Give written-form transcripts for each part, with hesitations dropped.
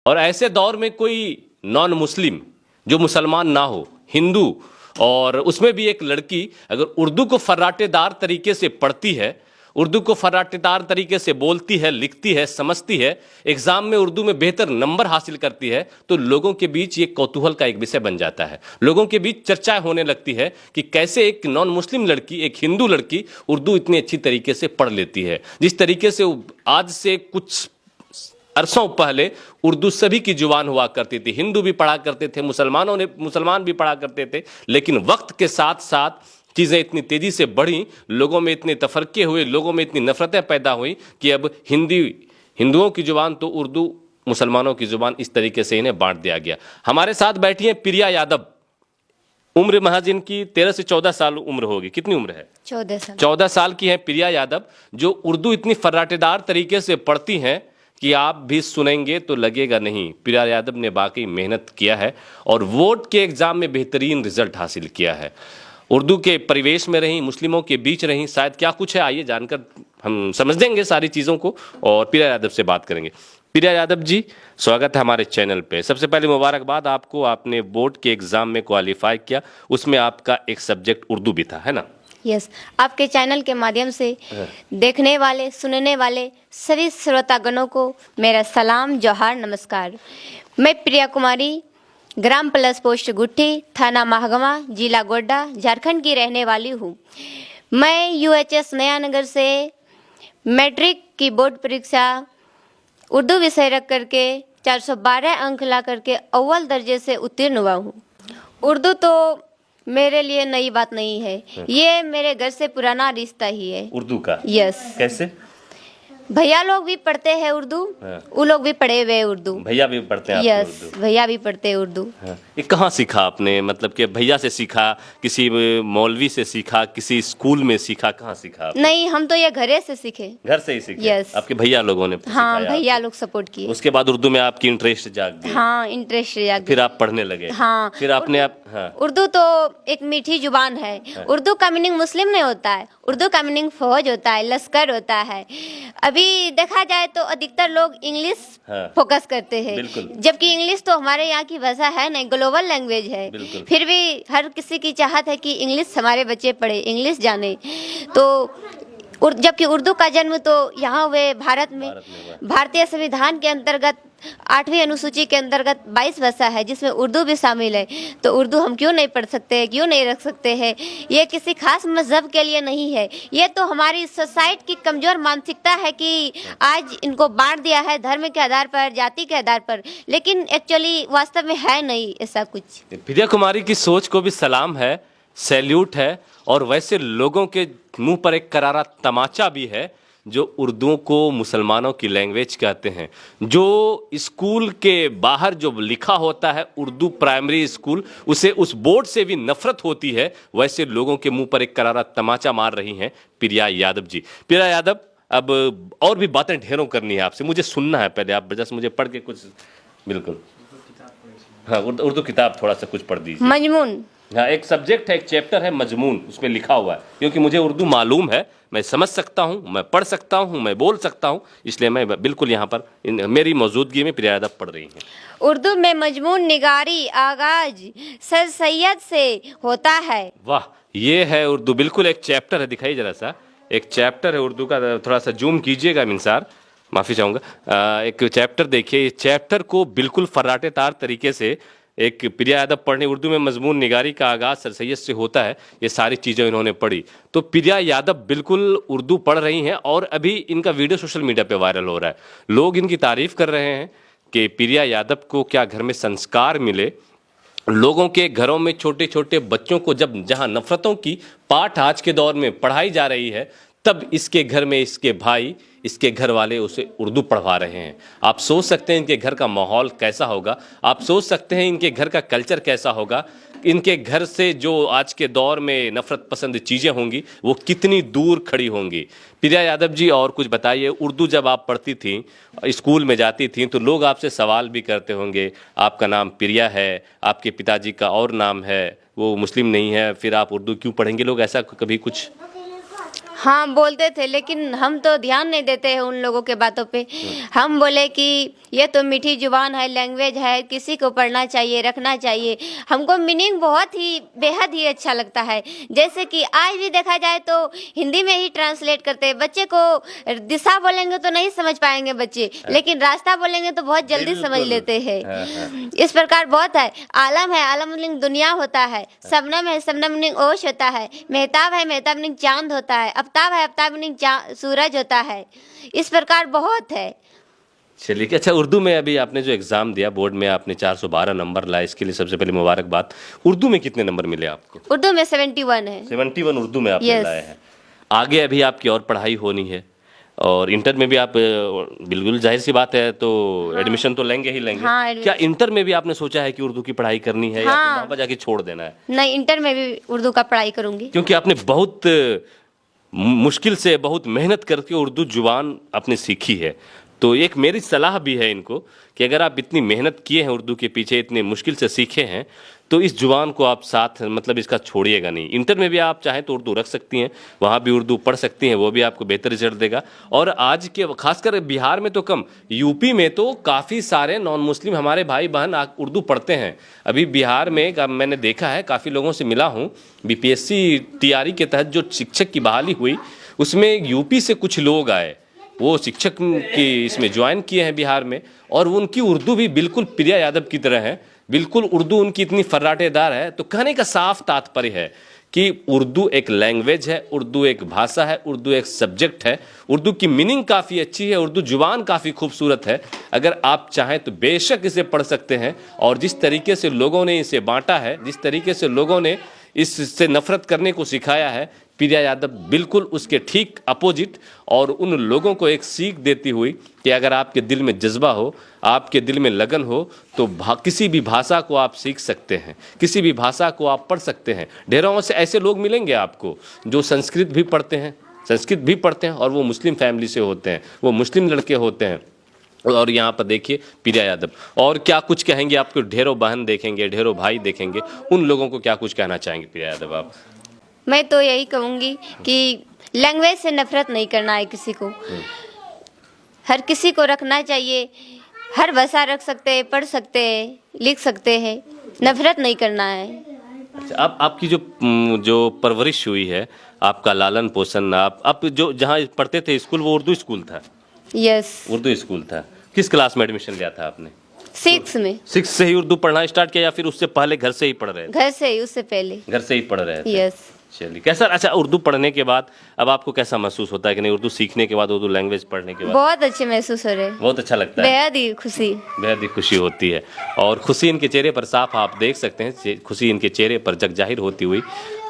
और ऐसे दौर में कोई नॉन मुस्लिम जो मुसलमान ना हो, हिंदू, और उसमें भी एक लड़की अगर उर्दू को फर्राटेदार तरीके से पढ़ती है, उर्दू को फर्राटेदार तरीके से बोलती है, लिखती है, समझती है, एग्जाम में उर्दू में बेहतर नंबर हासिल करती है, तो लोगों के बीच ये कौतूहल का एक विषय बन जाता है। लोगों के बीच चर्चा होने लगती है कि कैसे एक नॉन मुस्लिम लड़की, एक हिंदू लड़की उर्दू इतनी अच्छी तरीके से पढ़ लेती है। जिस तरीके से आज से कुछ अरसों पहले उर्दू सभी की जुबान हुआ करती थी, हिंदू भी पढ़ा करते थे, मुसलमान भी पढ़ा करते थे, लेकिन वक्त के साथ साथ चीज़ें इतनी तेज़ी से बढ़ी, लोगों में इतने तफरके हुए, लोगों में इतनी नफरतें पैदा हुई कि अब हिंदुओं की जुबान तो उर्दू, मुसलमानों की जुबान, इस तरीके से इन्हें बांट दिया गया। हमारे साथ बैठी हैं प्रिया यादव। उम्र महज इनकी 13 से 14 साल उम्र होगी। कितनी उम्र है? 14 साल की है प्रिया यादव, जो उर्दू इतनी फर्राटेदार तरीके से पढ़ती हैं कि आप भी सुनेंगे तो लगेगा नहीं, प्रिया यादव ने वाकई मेहनत किया है और बोर्ड के एग्जाम में बेहतरीन रिजल्ट हासिल किया है। उर्दू के परिवेश में रहीं, मुस्लिमों के बीच रहीं, शायद क्या कुछ है, आइए जानकर हम समझ देंगे सारी चीज़ों को और प्रिया यादव से बात करेंगे। प्रिया यादव जी, स्वागत है हमारे चैनल पे। सबसे पहले मुबारकबाद आपको, आपने बोर्ड के एग्जाम में क्वालिफाई किया, उसमें आपका एक सब्जेक्ट उर्दू भी था, है ना? यस, आपके चैनल के माध्यम से देखने वाले, सुनने वाले सभी श्रोतागणों को मेरा सलाम, जोहार, नमस्कार। मैं Priya Kumari, gram plus post गुट्ठी, थाना महागवा, जिला गोड्डा, झारखंड की रहने वाली हूँ। मैं यूएचएस नयानगर से मैट्रिक की बोर्ड परीक्षा उर्दू विषय रख करके 412 अंक ला करके अव्वल दर्जे से उत्तीर्ण हुआ हूँ। उर्दू तो मेरे लिए नई बात नहीं है, ये मेरे घर से पुराना रिश्ता ही है उर्दू का। यस। कैसे? भैया लोग भी पढ़ते हैं उर्दू, वो लोग भी पढ़े हुए उर्दू। भैया भी पढ़ते हैं आपके यस, उर्दू? भैया भी पढ़ते हैं उर्दू। ये कहाँ सीखा आपने? मतलब कि भैया से सीखा, किसी मौलवी से सीखा, किसी स्कूल में सीखा, कहाँ सीखा आपने? नहीं, हम तो ये घरे से सीखे। घर से ही सीखे? यस। आपके भैया लोगों ने हाँ, सिखाया भैया आपको? लोग सपोर्ट किए। उसके बाद उर्दू में आपकी इंटरेस्ट जाग गई? हाँ, इंटरेस्ट जाग फिर गया। आप पढ़ने लगे? हाँ। फिर आपने हाँ। उर्दू तो एक मीठी जुबान है। उर्दू का मीनिंग मुस्लिम नहीं होता है, उर्दू का मीनिंग फौज होता है, लश्कर होता है। अभी देखा जाए तो अधिकतर लोग इंग्लिश फोकस करते हैं, जबकि इंग्लिश तो हमारे यहाँ की भाषा है नहीं, ग्लोबल लैंग्वेज है। फिर भी हर किसी की चाहत है कि इंग्लिश हमारे बच्चे पढ़े, इंग्लिश जाने। तो जबकि उर्दू का जन्म तो यहाँ हुए भारत में। भारतीय संविधान के अंतर्गत 8वीं अनुसूची के अंतर्गत 22 भाषा है, जिसमें उर्दू भी शामिल है। तो उर्दू हम क्यों नहीं पढ़ सकते, क्यों नहीं रख सकते हैं? ये किसी खास मजहब के लिए नहीं है, ये तो हमारी सोसाइटी की कमजोर मानसिकता है कि आज इनको बांट दिया है धर्म के आधार पर, जाति के आधार पर, लेकिन एक्चुअली वास्तव में है नहीं ऐसा कुछ। प्रिया कुमारी की सोच को भी सलाम है, सैल्यूट है। और वैसे लोगों के मुंह पर एक करारा तमाचा भी है जो उर्दू को मुसलमानों की लैंग्वेज कहते हैं। जो स्कूल के बाहर जो लिखा होता है उर्दू प्राइमरी स्कूल, उसे उस बोर्ड से भी नफरत होती है। वैसे लोगों के मुंह पर एक करारा तमाचा मार रही हैं प्रिया यादव जी। प्रिया यादव, अब और भी बातें ढेरों करनी है आपसे, मुझे सुनना है पहले। आप जस्ट मुझे पढ़ के कुछ, बिल्कुल हाँ, उर्दू किताब थोड़ा सा कुछ पढ़ दीजिए। मजमून, हाँ, एक सब्जेक्ट है, एक चैप्टर है मजमून, उसमें लिखा हुआ है। क्योंकि मुझे उर्दू मालूम है, मैं समझ सकता हूँ, मैं पढ़ सकता हूँ, मैं बोल सकता हूँ, इसलिए मैं बिल्कुल यहाँ पर मेरी मौजूदगी में प्रिया यादव पढ़ रही हैं। उर्दू में मजमून निगारी आगाज सर सैयद से होता है। वाह, ये है उर्दू, बिल्कुल एक चैप्टर है, दिखाइए जरा सा। एक चैप्टर है उर्दू का, थोड़ा सा जूम कीजिएगा मिनसार, माफ़ी चाहूँगा। एक चैप्टर देखिए, चैप्टर को बिल्कुल फर्राटेदार तरीके से एक प्रिया यादव पढ़ने, उर्दू में मजमून निगारी का आगाज़ सर सैयद से होता है, ये सारी चीज़ें इन्होंने पढ़ी। तो प्रिया यादव बिल्कुल उर्दू पढ़ रही हैं और अभी इनका वीडियो सोशल मीडिया पे वायरल हो रहा है। लोग इनकी तारीफ़ कर रहे हैं कि प्रिया यादव को क्या घर में संस्कार मिले। लोगों के घरों में छोटे छोटे बच्चों को जब जहाँ नफ़रतों की पाठ आज के दौर में पढ़ाई जा रही है, तब इसके घर में इसके भाई, इसके घर वाले उसे उर्दू पढ़वा रहे हैं। आप सोच सकते हैं इनके घर का माहौल कैसा होगा, आप सोच सकते हैं इनके घर का कल्चर कैसा होगा, इनके घर से जो आज के दौर में नफ़रत पसंद चीज़ें होंगी वो कितनी दूर खड़ी होंगी। प्रिया यादव जी, और कुछ बताइए। उर्दू जब आप पढ़ती थी, स्कूल में जाती थी, तो लोग आपसे सवाल भी करते होंगे, आपका नाम प्रिया है, आपके पिताजी का और नाम है, वो मुस्लिम नहीं है, फिर आप उर्दू क्यों पढ़ेंगे? लोग ऐसा कभी कुछ? हाँ बोलते थे, लेकिन हम तो ध्यान नहीं देते हैं उन लोगों के बातों पे। हम बोले कि ये तो मीठी जुबान है, लैंग्वेज है, किसी को पढ़ना चाहिए, रखना चाहिए। हमको मीनिंग बहुत ही बेहद ही अच्छा लगता है। जैसे कि आज भी देखा जाए तो हिंदी में ही ट्रांसलेट करते हैं। बच्चे को दिशा बोलेंगे तो नहीं समझ पाएंगे बच्चे, लेकिन रास्ता बोलेंगे तो बहुत जल्दी समझ लेते हैं। इस प्रकार बहुत है। आलम है, आलम मीनिंग दुनिया होता है। शबनम है, शबनम मीनिंग ओश होता है। मेहताब है, मेहताब मीनिंग चांद होता है। आफ्ताब है, आफ्ताब मीनिंग सूरज होता है। इस प्रकार बहुत है। चलिए, अच्छा उर्दू में अभी आपने जो एग्जाम दिया बोर्ड में, आपने 412 नंबर लाए, इसके लिए सबसे पहले मुबारकबाद। उर्दू में कितने नंबर मिले आपको? उर्दू में 71 है। 71 उर्दू में आपने Yes. लाए हैं। आगे अभी आपकी और पढ़ाई होनी है और इंटर में भी आप बिल्कुल जाहिर सी बात है तो एडमिशन तो लेंगे ही लेंगे। हाँ, क्या इंटर में भी आपने सोचा है कि उर्दू की पढ़ाई करनी है या फिर हाँ। वहाँ पर जाके छोड़ देना है? नहीं, इंटर में भी उर्दू का पढ़ाई करूंगी। क्योंकि आपने बहुत मुश्किल से, बहुत मेहनत करके उर्दू जुबान अपनी सीखी है। तो एक मेरी सलाह भी है इनको कि अगर आप इतनी मेहनत किए हैं उर्दू के पीछे, इतने मुश्किल से सीखे हैं, तो इस जुबान को आप साथ मतलब इसका छोड़िएगा नहीं। इंटर में भी आप चाहें तो उर्दू रख सकती हैं, वहाँ भी उर्दू पढ़ सकती हैं, वो भी आपको बेहतर रिजल्ट देगा। और आज के खासकर बिहार में तो कम, यूपी में तो काफ़ी सारे नॉन मुस्लिम हमारे भाई बहन उर्दू पढ़ते हैं। अभी बिहार में मैंने देखा है, काफ़ी लोगों से मिला हूँ, बीपीएससी टीआरई के तहत जो शिक्षक की बहाली हुई उसमें यूपी से कुछ लोग आए, वो शिक्षक की इसमें ज्वाइन किए हैं बिहार में, और उनकी उर्दू भी बिल्कुल प्रिया यादव की तरह है। बिल्कुल उर्दू उनकी इतनी फर्राटेदार है। तो कहने का साफ तात्पर्य है कि उर्दू एक लैंग्वेज है, उर्दू एक भाषा है, उर्दू एक सब्जेक्ट है। उर्दू की मीनिंग काफ़ी अच्छी है, उर्दू जुबान काफ़ी खूबसूरत है। अगर आप चाहें तो बेशक इसे पढ़ सकते हैं। और जिस तरीके से लोगों ने इसे बांटा है, जिस तरीके से लोगों ने इससे नफरत करने को सिखाया है, प्रिया यादव बिल्कुल उसके ठीक अपोजिट, और उन लोगों को एक सीख देती हुई कि अगर आपके दिल में जज्बा हो, आपके दिल में लगन हो, तो किसी भी भाषा को आप सीख सकते हैं, किसी भी भाषा को आप पढ़ सकते हैं। ढेरों से ऐसे लोग मिलेंगे आपको जो संस्कृत भी पढ़ते हैं, और वो मुस्लिम फैमिली से होते हैं, वो मुस्लिम लड़के होते हैं। और यहाँ पर देखिए प्रिया यादव, और क्या कुछ कहेंगे? आपको ढेरों बहन देखेंगे, ढेरों भाई देखेंगे, उन लोगों को क्या कुछ कहना चाहेंगे प्रिया यादव आप? मैं तो यही कहूँगी कि लैंग्वेज से नफरत नहीं करना है किसी को। हर किसी को रखना चाहिए। हर भाषा रख सकते हैं, पढ़ सकते हैं, लिख सकते हैं, नफरत नहीं करना है। अच्छा, आपकी जो परवरिश हुई है, आपका लालन पोषण, आप जो जहाँ पढ़ते थे स्कूल, वो उर्दू स्कूल था? यस, उर्दू स्कूल था। किस क्लास में एडमिशन लिया था आपने? 6 में। 6 से ही उर्दू पढ़ना स्टार्ट किया या फिर उससे पहले घर से ही पढ़ रहे थे? घर से ही, उससे पहले घर से ही पढ़ रहे थे। यस। चलिए, कैसा, अच्छा उर्दू पढ़ने के बाद अब आपको कैसा महसूस होता है कि नहीं, उर्दू सीखने के बाद, उर्दू लैंग्वेज पढ़ने के बाद? बहुत अच्छे महसूस हो रहे हैं। बहुत अच्छा लगता है, बेहद ही खुशी, बेहद ही खुशी होती है। और खुशी इनके चेहरे पर साफ आप देख सकते हैं, खुशी इनके चेहरे पर जग जाहिर होती हुई।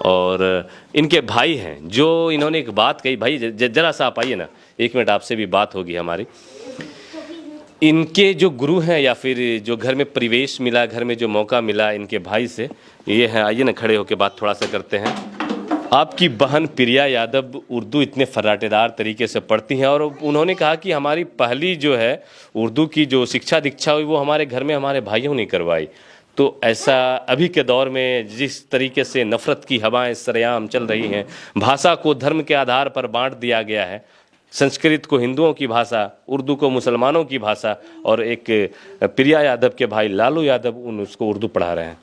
और इनके भाई हैं जो इन्होंने एक बात कही, भाई जरा सा आप आइए ना, 1 मिनट आपसे भी बात होगी हमारी। इनके जो गुरु हैं या फिर जो घर में परिवेश मिला, घर में जो मौका मिला इनके भाई से, ये है, आइए ना खड़े होकर बात थोड़ा सा करते हैं। आपकी बहन प्रिया यादव उर्दू इतने फर्राटेदार तरीके से पढ़ती हैं और उन्होंने कहा कि हमारी पहली जो है उर्दू की जो शिक्षा दीक्षा हुई वो हमारे घर में हमारे भाइयों ने करवाई। तो ऐसा अभी के दौर में जिस तरीके से नफ़रत की हवाएं सरेआम चल रही हैं, भाषा को धर्म के आधार पर बांट दिया गया है, संस्कृत को हिंदुओं की भाषा, उर्दू को मुसलमानों की भाषा, और एक प्रिया यादव के भाई लालू यादव उसको उर्दू पढ़ा रहे हैं।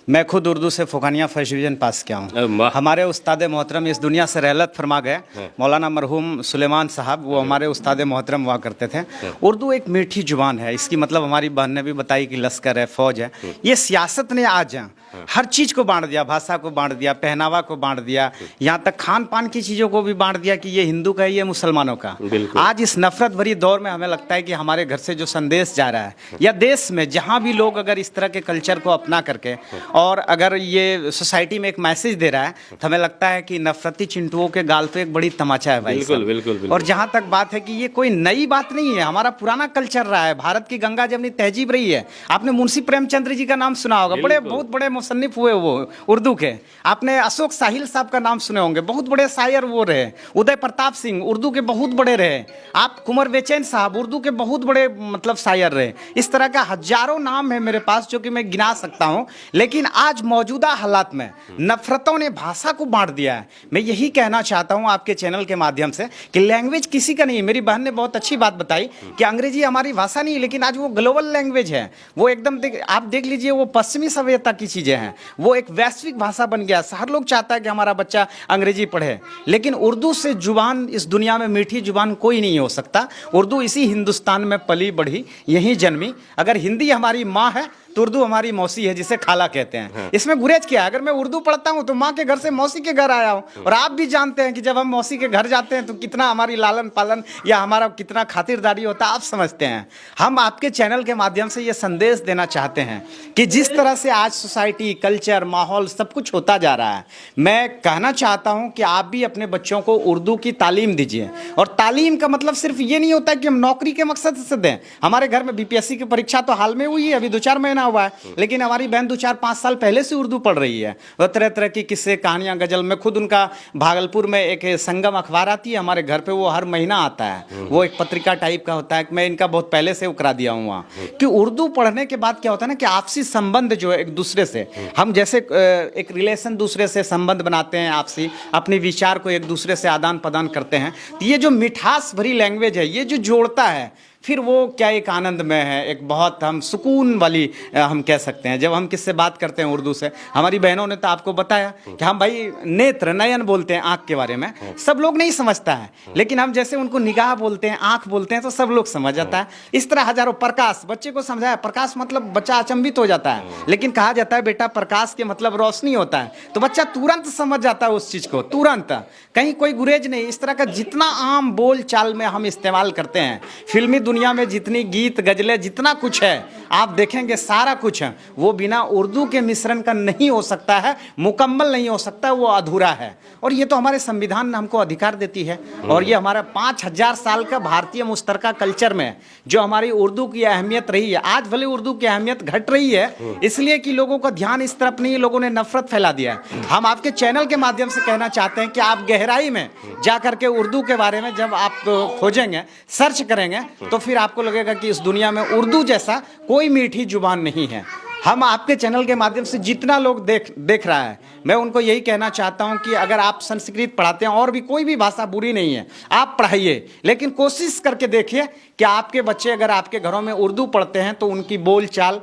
मैं खुद उर्दू से फोकानिया फर्स्ट डिवीजन पास किया हूँ। हमारे उस्ताद मोहतरम इस दुनिया से रहलत फरमा गए, मौलाना मरहूम सुलेमान साहब, वो हमारे उस्ताद मोहतरम हुआ करते थे। उर्दू एक मीठी जुबान है, इसकी मतलब हमारी बहन ने भी बताई कि लश्कर है, फौज है। ये सियासत ने आज हर चीज़ को बांट दिया, भाषा को बांट दिया, पहनावा को बांट दिया, यहाँ तक खान पान की चीज़ों को भी बांट दिया कि ये हिंदू का है, ये मुसलमानों का। आज इस नफरत भरी दौर में हमें लगता है कि हमारे घर से जो संदेश जा रहा है, या देश में जहाँ भी लोग अगर इस तरह के कल्चर को अपना करके और अगर ये सोसाइटी में एक मैसेज दे रहा है, तो हमें लगता है कि नफरती चिंटुओं के गाल पे एक बड़ी तमाचा है भाई। बिल्कुल, बिल्कुल, बिल्कुल। और जहाँ तक बात है कि ये कोई नई बात नहीं है, हमारा पुराना कल्चर रहा है, भारत की गंगा जमनी तहजीब रही है। आपने मुंशी प्रेमचंद्र जी का नाम सुना होगा, बहुत बड़े मुसन्निफ हुए वो उर्दू के। आपने अशोक साहिल साहब का नाम सुने होंगे, बहुत बड़े शायर वो रहे। उदय प्रताप सिंह उर्दू के बहुत बड़े रहे। आप कुंवर बेचैन साहब उर्दू के बहुत बड़े मतलब शायर रहे। इस तरह का हजारों नाम है मेरे पास जो कि मैं गिना सकता हूँ, लेकिन आज मौजूदा हालात में नफरतों ने भाषा को बांट दिया है। मैं यही कहना चाहता हूं आपके चैनल के माध्यम से कि लैंग्वेज किसी का नहीं है। मेरी बहन ने बहुत अच्छी बात बताई कि अंग्रेजी हमारी भाषा नहीं है, लेकिन आज वो ग्लोबल लैंग्वेज है। वो एकदम आप देख लीजिए, वो पश्चिमी सभ्यता की चीजें हैं, वो एक वैश्विक भाषा बन गया। हर लोग चाहता है कि हमारा बच्चा अंग्रेजी पढ़े, लेकिन उर्दू से जुबान इस दुनिया में मीठी जुबान कोई नहीं हो सकता। उर्दू इसी हिंदुस्तान में पली बढ़ी, यहीं जन्मी। अगर हिंदी हमारी माँ है तो उर्दू हमारी मौसी है, जिसे खाला कहते हैं। इसमें गुरेज क्या है? अगर मैं उर्दू पढ़ता हूं तो माँ के घर से मौसी के घर आया हूं। और आप भी जानते हैं कि जब हम मौसी के घर जाते हैं तो कितना हमारी लालन पालन या हमारा कितना खातिरदारी होता है, आप समझते हैं। हम आपके चैनल के माध्यम से ये संदेश देना चाहते हैं कि जिस तरह से आज सोसाइटी, कल्चर, माहौल सब कुछ होता जा रहा है, मैं कहना चाहता हूं कि आप भी अपने बच्चों को उर्दू की तालीम दीजिए। और तालीम का मतलब सिर्फ ये नहीं होता कि हम नौकरी के मकसद से दें। हमारे घर में बीपीएससी की परीक्षा तो हाल में हुई है, अभी 2-4 महीना हुआ है, लेकिन हमारी बहन 2-4-5 साल पहले से उर्दू पढ़ रही है। वह तरह तरह की किस्से, कहानियां, गजल। मैं खुद उनका भागलपुर में एक संगम अखबार आती है हमारे घर पे, वो हर महीना आता है। वो एक पत्रिका टाइप का होता है, मैं इनका बहुत पहले से करा दिया हूँ वहाँ। कि उर्दू पढ़ने के बाद क्या होता है ना कि आपसी संबंध जो है एक दूसरे से, हम जैसे एक रिलेशन दूसरे से संबंध बनाते हैं आपसी, अपने विचार को एक दूसरे से आदान प्रदान करते हैं। तो ये जो मिठास भरी लैंग्वेज है, ये जो जोड़ता है, फिर वो क्या एक आनंद में है, एक बहुत हम सुकून वाली हम कह सकते हैं। जब हम किससे बात करते हैं उर्दू से, हमारी बहनों ने तो आपको बताया कि हम भाई नेत्र, नयन बोलते हैं आँख के बारे में, सब लोग नहीं समझता है, लेकिन हम जैसे उनको निगाह बोलते हैं, आँख बोलते हैं, तो सब लोग समझ जाता है। इस तरह हजारों। प्रकाश, बच्चे को समझाया, प्रकाश मतलब बच्चा अचंभित हो जाता है, लेकिन कहा जाता है बेटा प्रकाश के मतलब रोशनी होता है, तो बच्चा तुरंत समझ जाता है उस चीज़ को, तुरंत, कहीं कोई गुरेज नहीं। इस तरह का जितना आम बोल चाल में हम इस्तेमाल करते हैं, फिल्मी दुनिया में जितनी गीत गजलें, जितना कुछ है आप देखेंगे, सारा कुछ है वो बिना उर्दू के मिश्रण का नहीं हो सकता है, मुकम्मल नहीं हो सकता, वो अधूरा है। और ये तो हमारे संविधान ने हमको अधिकार देती है। और ये हमारा 5000 साल का भारतीय मुश्तरका कल्चर में जो हमारी उर्दू की अहमियत रही है, आज भले उर्दू की अहमियत घट रही है इसलिए कि लोगों का ध्यान इस तरफ नहीं, लोगों ने नफरत फैला दिया है। हम आपके चैनल के माध्यम से कहना चाहते हैं कि आप गहराई में जा करके उर्दू के बारे में जब आप खोजेंगे, सर्च करेंगे, तो फिर आपको लगेगा कि इस दुनिया में उर्दू जैसा कोई मीठी जुबान नहीं है। हम आपके चैनल के माध्यम से जितना लोग देख रहा है, मैं उनको यही कहना चाहता हूं कि अगर आप संस्कृत पढ़ाते हैं, और भी कोई भी भाषा बुरी नहीं है, आप पढ़ाइए, लेकिन कोशिश करके देखिए कि आपके बच्चे अगर आपके घरों में उर्दू पढ़ते हैं तो उनकी बोल चाल,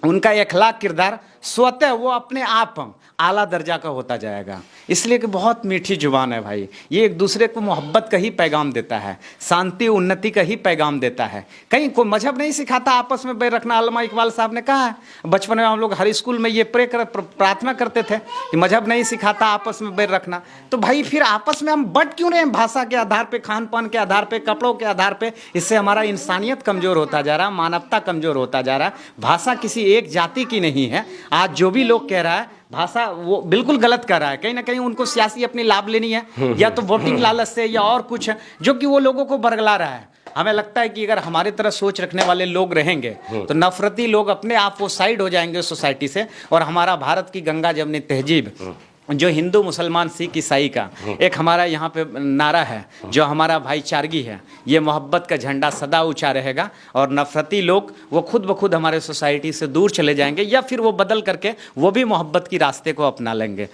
उनका अखलाक, किरदार स्वतः वो अपने आप आला दर्जा का होता जाएगा। इसलिए कि बहुत मीठी जुबान है भाई, ये एक दूसरे को मोहब्बत का ही पैगाम देता है, शांति उन्नति का ही पैगाम देता है। कहीं कोई मजहब नहीं सिखाता आपस में बैर रखना। अल्लामा इकबाल साहब ने कहा है, बचपन में हम लोग हर स्कूल में ये प्रार्थना करते थे कि मजहब नहीं सिखाता आपस में बैर रखना। तो भाई फिर आपस में हम बट क्यों रहे हैं? भाषा के आधार पर, खान पान के आधार पर, कपड़ों के आधार पर। इससे हमारा इंसानियत कमज़ोर होता जा रहा है, मानवता कमज़ोर होता जा रहा है। भाषा किसी एक जाति की नहीं है। आज जो भी लोग कह रहा है भाषा, वो बिल्कुल गलत कर रहा है। कहीं ना कहीं उनको सियासी अपनी लाभ लेनी है, या तो वोटिंग लालच से, या और कुछ है जो कि वो लोगों को बरगला रहा है। हमें लगता है कि अगर हमारे तरह सोच रखने वाले लोग रहेंगे तो नफरती लोग अपने आप वो साइड हो जाएंगे सोसाइटी से। और हमारा भारत की गंगा जमनी तहजीब, जो हिंदू, मुसलमान, सिख, ईसाई का एक हमारा यहाँ पे नारा है, जो हमारा भाईचारगी है, ये मोहब्बत का झंडा सदा ऊंचा रहेगा। और नफरती लोग वो खुद ब खुद हमारे सोसाइटी से दूर चले जाएंगे, या फिर वो बदल करके वो भी मोहब्बत की रास्ते को अपना लेंगे।